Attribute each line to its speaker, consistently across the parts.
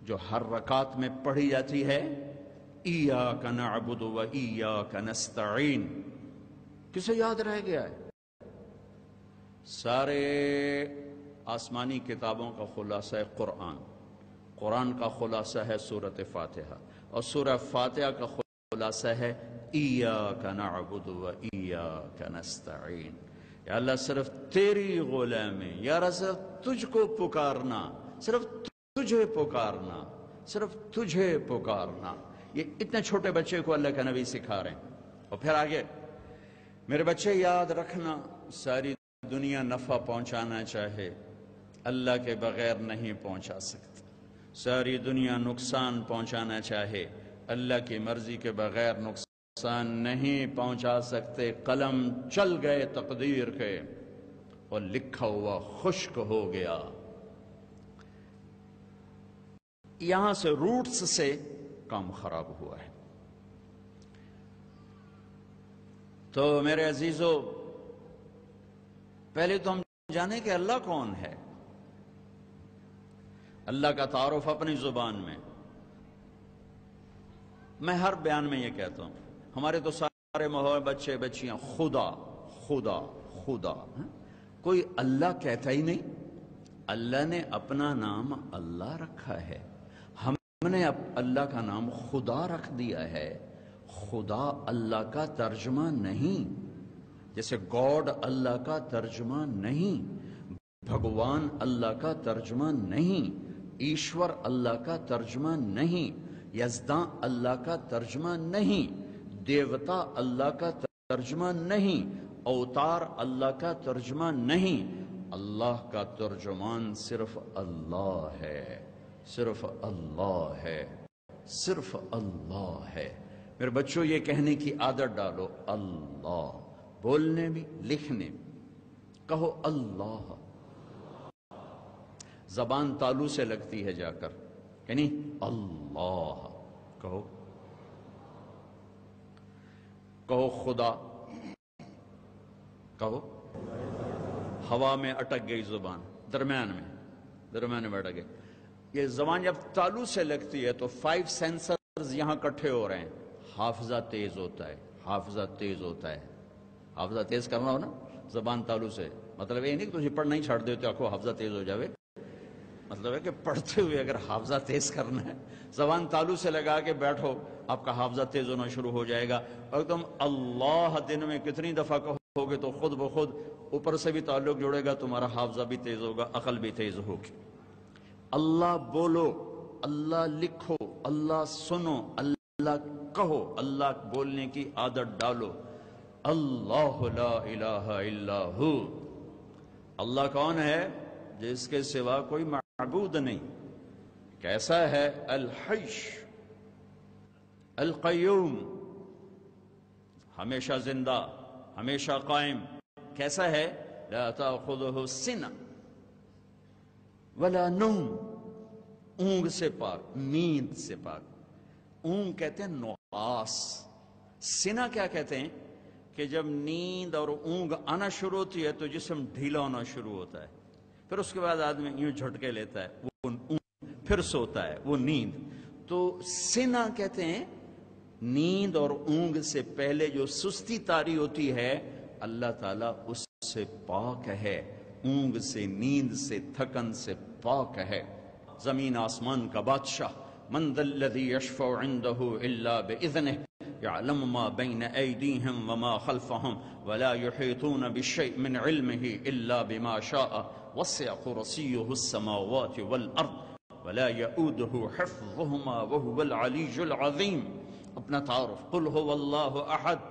Speaker 1: جو ہر رکعت میں پڑھی جاتی ہے، ایاک نعبد و ایاک نستعین، کسے یاد رہ گیا ہے؟ سارے آسمانی کتابوں کا خلاصہ ہے قرآن، قرآن کا خلاصہ ہے سورۃ فاتحہ، اور سورہ فاتحہ کا خلاصہ ہے ایاک نعبد و ایاک نستعین۔ یا اللہ صرف تیری غلامی، یا اللہ صرف تجھ کو پکارنا، صرف تجھے پکارنا، صرف تجھے پکارنا۔ یہ اتنے چھوٹے بچے کو اللہ کا نبی سکھا رہے ہیں۔ اور پھر آگے، میرے بچے یاد رکھنا، ساری دنیا نفع پہنچانا چاہے، اللہ کے بغیر نہیں پہنچا سکتی۔ ساری دنیا نقصان پہنچانا چاہے، اللہ کی مرضی کے بغیر نقصان نہیں پہنچا سکتے۔ قلم چل گئے تقدیر کے اور لکھا ہوا خشک ہو گیا۔ یہاں سے روٹس سے کام خراب ہوا ہے۔ تو میرے عزیزو، پہلے تو ہم جانیں کہ اللہ کون ہے۔ اللہ کا تعارف اپنی زبان میں، میں ہر بیان میں یہ کہتا ہوں، ہمارے تو سارے ماحول بچے بچیاں خدا خدا خدا، کوئی اللہ کہتا ہی نہیں۔ اللہ نے اپنا نام اللہ رکھا ہے، ہم نے اللہ کا نام خدا رکھ دیا ہے۔ خدا اللہ کا ترجمہ نہیں، جیسے گاڈ اللہ کا ترجمہ نہیں، بھگوان اللہ کا ترجمہ نہیں، ایشور اللہ کا ترجمہ نہیں، یزداں اللہ کا ترجمہ نہیں، دیوتا اللہ کا ترجمہ نہیں، اوتار اللہ کا ترجمہ نہیں۔ اللہ کا ترجمان صرف اللہ ہے، صرف اللہ ہے، صرف اللہ ہے۔ میرے بچوں، یہ کہنے کی عادت ڈالو، اللہ، بولنے بھی لکھنے بھی کہو اللہ۔ زبان تالو سے لگتی ہے جا کر، یعنی اللہ کہو، کہو خدا، کہو۔ ہوا میں اٹک گئی زبان، درمیان میں اٹک گئی۔ یہ زبان جب تالو سے لگتی ہے تو 5 سینسرز یہاں کٹھے ہو رہے ہیں، حافظہ تیز ہوتا ہے، حافظہ تیز ہوتا ہے۔ حافظہ تیز کرنا ہو نا زبان تالو سے، مطلب یہ نہیں کہ تجھے پڑھنا ہی چھاڑ دیتے آنکھوں حافظہ تیز ہو جاوے، مطلب ہے کہ پڑھتے ہوئے اگر حافظہ تیز کرنا ہے، زبان تالو سے لگا کے بیٹھو، آپ کا حافظہ تیز ہونا شروع ہو جائے گا۔ اور تم اللہ دن میں کتنی دفعہ کہو گے تو خود بخود اوپر سے بھی تعلق جڑے گا، تمہارا حافظہ بھی تیز ہوگا، عقل بھی تیز ہوگی۔ اللہ بولو، اللہ لکھو، اللہ سنو، اللہ کہو، اللہ بولنے کی عادت ڈالو۔ اللہ لا الہ الا ہو، اللہ کون ہے؟ جس کے سوا کوئی معبود نہیں۔ کیسا ہے؟ الحی القیوم، ہمیشہ زندہ، ہمیشہ قائم۔ کیسا ہے؟ لا تأخذہ سنہ ولا نوم، اونگ سے پاک، نیند سے پاک۔ اونگ کہتے ہیں نعاس، سنہ کیا کہتے ہیں؟ کہ جب نیند اور اونگ آنا شروع ہوتی ہے تو جسم ڈھیلا ہونا شروع ہوتا ہے، پھر اس کے بعد آدمی یوں جھٹکے لیتا ہے، وہ اونگ، پھر سوتا ہے، وہ نیند۔ تو سنہ کہتے ہیں نیند اور اونگ سے پہلے جو سستی طاری ہوتی ہے، اللہ تعالیٰ اس سے پاک ہے، اونگ سے، نیند سے، تھکن سے پاک ہے۔ زمین آسمان کا بادشاہ، من ذا الذی یشفع عنده الا باذنہ، یعلم ما بین ایدیہم وما خلفہم ولا یحیطون بشیء من علمہ الا بما شاء وسع کرسیہ السماوات والارض ولا یؤودہ حفظہما وہو العلی العظیم۔ اپنا تعارف، قل هو اللہ احد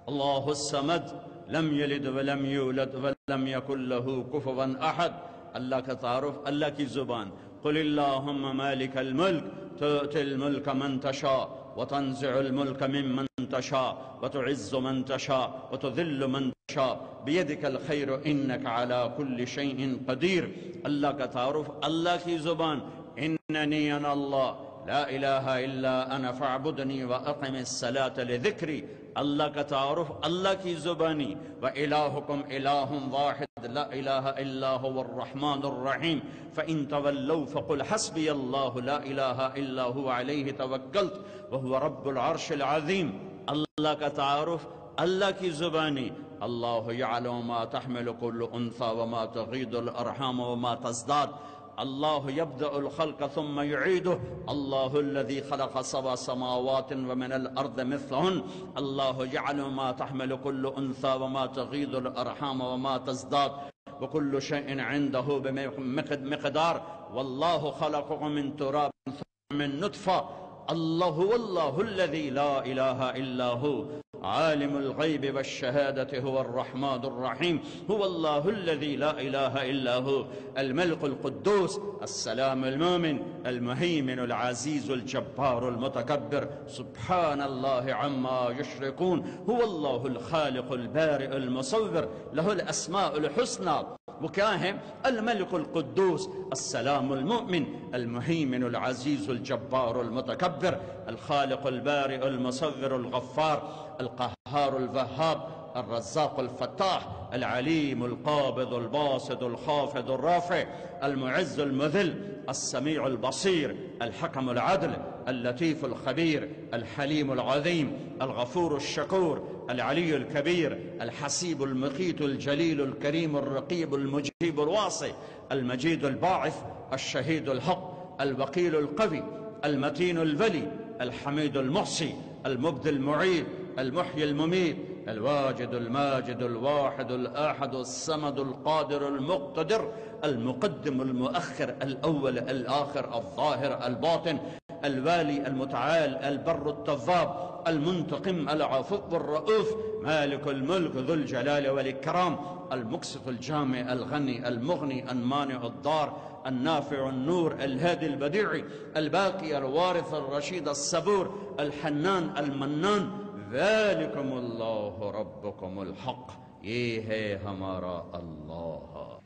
Speaker 1: اللہ الصمد لم یلد ولم یولد ولم یکن له کفوا احد۔ اللہ کا تعارف، اللہ کی زبان، قل اللہم مالک الملک تؤتی الملک من تشاء وتنزع الملک ممن تشاء وتعز من تشاء وتذل من تشاء بیدک الخیر انک علی کل شیء قدیر۔ اللہ کا تعارف، اللہ کی زبان، اننی انا اللہ لا الہ الا انا فاعبدنی واقم الصلاة لذکری۔ اللہ کا تعارف اللہ کی زبانی وَإِلَٰهُكُمْ إِلَٰهٌ وَاحِدٌ لَا إِلَٰهَ إِلَّا هُوَ الرَّحْمَٰنُ الرَّحِيمُ فَإِن تَوَلَّوْا فَقُلْ حَسْبِيَ اللَّهُ لَا إِلَٰهَ إِلَّا هُوَ عَلَيْهِ تَوَكَّلْتُ وَهُوَ رَبُّ الْعَرْشِ الْعَظِيمِ. اللہ کا تعارف اللہ کی زبانی اللہ يعلم ما تحمل كل انثى وما تغيض الارحام وما تزداد. اللہ يبدأ الخلق ثم يعيده. اللہ الذي خلق سبع سماوات ومن الارض مثلهن. اللہ يعلم ما تحمل كل انثى وما تغيض الارحام وما تزداد وكل شيء عنده بمقدار. والله خلقكم من تراب ثم من نطفة. اللہ واللہ الذي لا الہ الا هو عالم الغیب والشہادة هو الرحمن الرحیم. هو اللہ الذي لا الہ الا هو الملك القدوس السلام المؤمن المهيمن العزيز الجبار المتكبر سبحان الله عما يشركون. هو الله الخالق البارئ المصور له الاسماء الحسنى. وہ کیا ہیں؟ الملک القدوس السلام المؤمن المهيمن العزيز الجبار المتكبر الخالق البارئ المصور الغفار القهار الوهاب الرزاق الفتاح العليم القابض الباسط الخافض الرافع المعز المذل السميع البصير الحكم العدل اللطيف الخبير الحليم العظيم الغفور الشكور العلي الكبير الحسيب المقيت الجليل الكريم الرقيب المجيب الواصي المجيد الباعث الشهيد الحق الوكيل القوي المتين الولي الحميد المحصي المبدي المعيد المحيي المميت الواجد الماجد الواحد الآحد الصمد القادر المقتدر المقدم المؤخر الأول الآخر الظاهر الباطن الوالي المتعال البر التواب المنتقم العفو الرؤوف مالك الملك ذو الجلال والإكرام المقسط الجامع الغني المغني المانع الضار النافع النور الهادي البديع الباقي الوارث الرشيد الصبور الحنان المنان ذالکم اللہ ربکم الحق. یہ ہے ہمارا اللہ.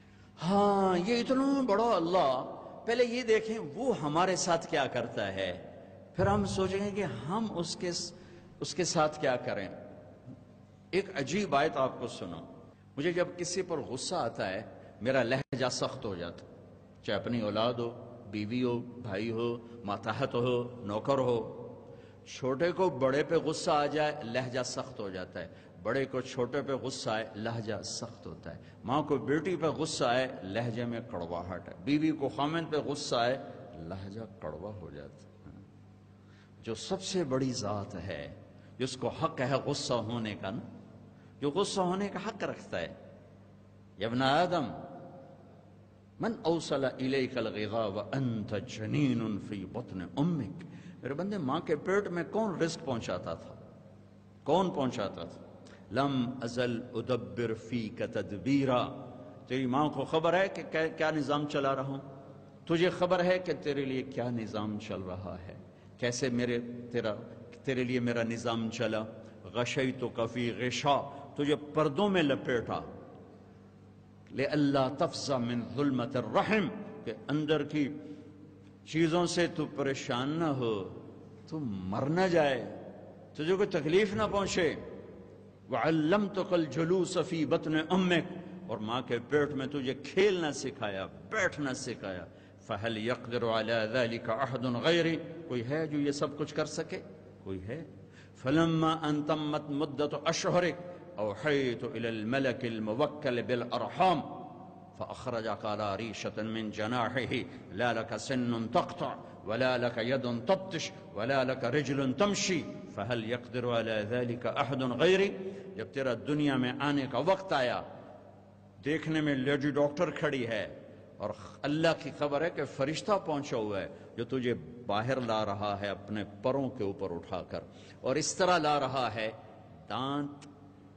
Speaker 1: ہاں یہ اتنا بڑا اللہ. پہلے یہ دیکھیں وہ ہمارے ساتھ کیا کرتا ہے، پھر ہم سوچیں گے کہ ہم اس کے ساتھ کیا کریں. ایک عجیب آیت آپ کو سنو. مجھے جب کسی پر غصہ آتا ہے میرا لہجہ سخت ہو جاتا، چاہے اپنی اولاد ہو، بیوی ہو، بھائی ہو، ماتحت ہو، نوکر ہو. چھوٹے کو بڑے پہ غصہ آ جائے لہجہ سخت ہو جاتا ہے، بڑے کو چھوٹے پہ غصہ آئے لہجہ سخت ہوتا ہے. ماں کو بیٹی پہ غصہ آئے لہجے میں کڑواہٹ ہے، بیوی کو خامند پہ غصہ آئے لہجہ کڑوا ہو جاتا ہے. جو سب سے بڑی ذات ہے جس کو حق ہے غصہ ہونے کا نا، جو غصہ ہونے کا حق رکھتا ہے. یا ابن آدم من اوصل الیک الغذاء وانت جنین فی بطن امک. میرے بندے ماں کے پیٹ میں کون رزق پہنچاتا تھا؟ کون پہنچاتا تھا؟ لم ازل ادبر فیک تدبیرا. تیری ماں کو خبر ہے کہ کیا نظام چلا رہا ہوں، تجھے خبر ہے کہ تیرے لیے کیا نظام چل رہا ہے، کیسے تیرے لیے میرا نظام چلا. غشیتک فی غشا، تجھے پردوں میں لپیٹا. لئلا تفزع من ظلمت الرحم، کہ اندر کی چیزوں سے تو پریشان نہ ہو، تو مر نہ جائے، تجھے کوئی تکلیف نہ پہنچے. وعلمتک الجلوس فی بطن امک، اور ماں کے پیٹ میں تجھے کھیلنا سکھایا، بیٹھنا سکھایا. فہل یقدر علی ذلک احد غیری، کوئی ہے جو یہ سب کچھ کر سکے؟ کوئی ہے؟ فلما ان تمت مدت اشہرک اوحیت الی الملک الموکل بالارحام فأخرجك على ريشة من جناحه لا لك سن تقطع ولا لك يد تبطش ولا لك رجل تمشي فهل يقدر على ذلك أحد غيري. جب تیرا دنیا میں آنے کا وقت آیا، دیکھنے میں لیڈی ڈاکٹر کھڑی ہے اور اللہ کی خبر ہے کہ فرشتہ پہنچا ہوا ہے جو تجھے باہر لا رہا ہے اپنے پروں کے اوپر اٹھا کر، اور اس طرح لا رہا ہے دانت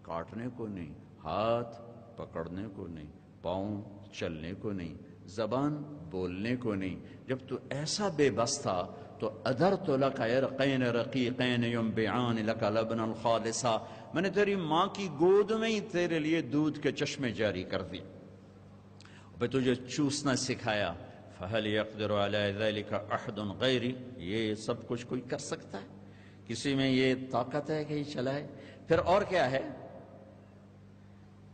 Speaker 1: کاٹنے کو نہیں، ہاتھ پکڑنے کو نہیں، پاؤں چلنے کو نہیں، زبان بولنے کو نہیں. جب تو ایسا بے بس تھا تو ادرت لک عرقین رقیقین ینبعان لک لبنا خالصا، میں نے تیری ماں کی گود میں ہی تیرے لیے دودھ کے چشمے جاری کر دی، پھر تجھے چوسنا سکھایا. فہل یقدر علی ذلک احد غیری، یہ سب کچھ کوئی کر سکتا ہے؟ کسی میں یہ طاقت ہے کہ یہ چلائے؟ پھر اور کیا ہے؟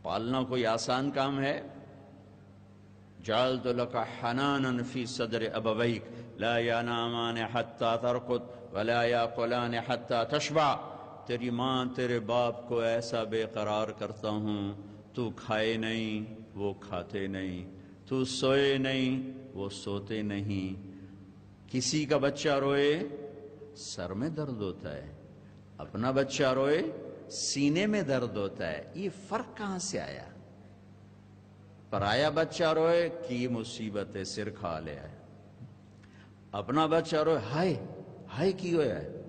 Speaker 1: پالنا کوئی آسان کام ہے؟ جعلت لك حنانا في صدر ابويك لا ينامان حتى ترقد ولا يأكلان حتى تشبع. تیری ماں تیرے باپ کو ایسا بے قرار کرتا ہوں، تو کھائے نہیں وہ کھاتے نہیں، تو سوئے نہیں وہ سوتے نہیں. کسی کا بچہ روئے سر میں درد ہوتا ہے، اپنا بچہ روئے سینے میں درد ہوتا ہے. یہ فرق کہاں سے آیا؟ پرایا بچہ روئے کی مصیبت ہے، سر کھا لیا ہے. اپنا بچہ روئے ہائے ہائے کی ہویا ہے.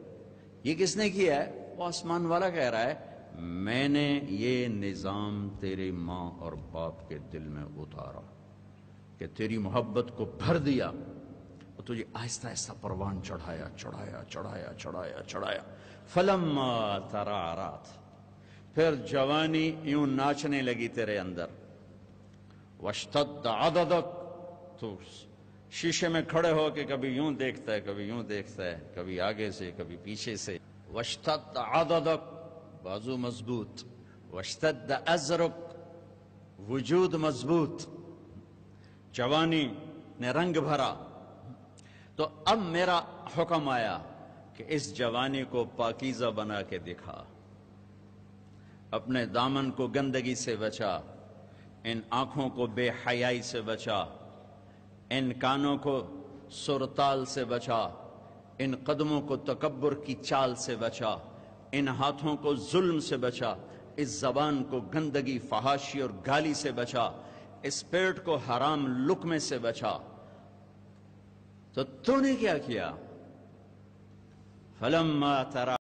Speaker 1: یہ کس نے کیا ہے؟ وہ آسمان والا کہہ رہا ہے میں نے یہ نظام تیری ماں اور باپ کے دل میں اتارا کہ تیری محبت کو بھر دیا اور تجھے آہستہ آہستہ پروان چڑھایا چڑھایا چڑھایا چڑھایا چڑھایا. فلما ترعرعت، پھر جوانی یوں ناچنے لگی تیرے اندر. واشتد عضدک، تو شیشے میں کھڑے ہو کے کبھی یوں دیکھتا ہے کبھی یوں دیکھتا ہے، کبھی آگے سے کبھی پیچھے سے. واشتد عضدک، بازو مضبوط. واشتد ازرک، وجود مضبوط. جوانی نے رنگ بھرا. تو اب میرا حکم آیا کہ اس جوانی کو پاکیزہ بنا کے دکھا. اپنے دامن کو گندگی سے بچا، ان آنکھوں کو بے حیائی سے بچا، ان کانوں کو سرتال سے بچا، ان قدموں کو تکبر کی چال سے بچا، ان ہاتھوں کو ظلم سے بچا، اس زبان کو گندگی فحاشی اور گالی سے بچا، اس پیٹ کو حرام لقمے سے بچا. تو نے کیا کیا؟ فلما ترى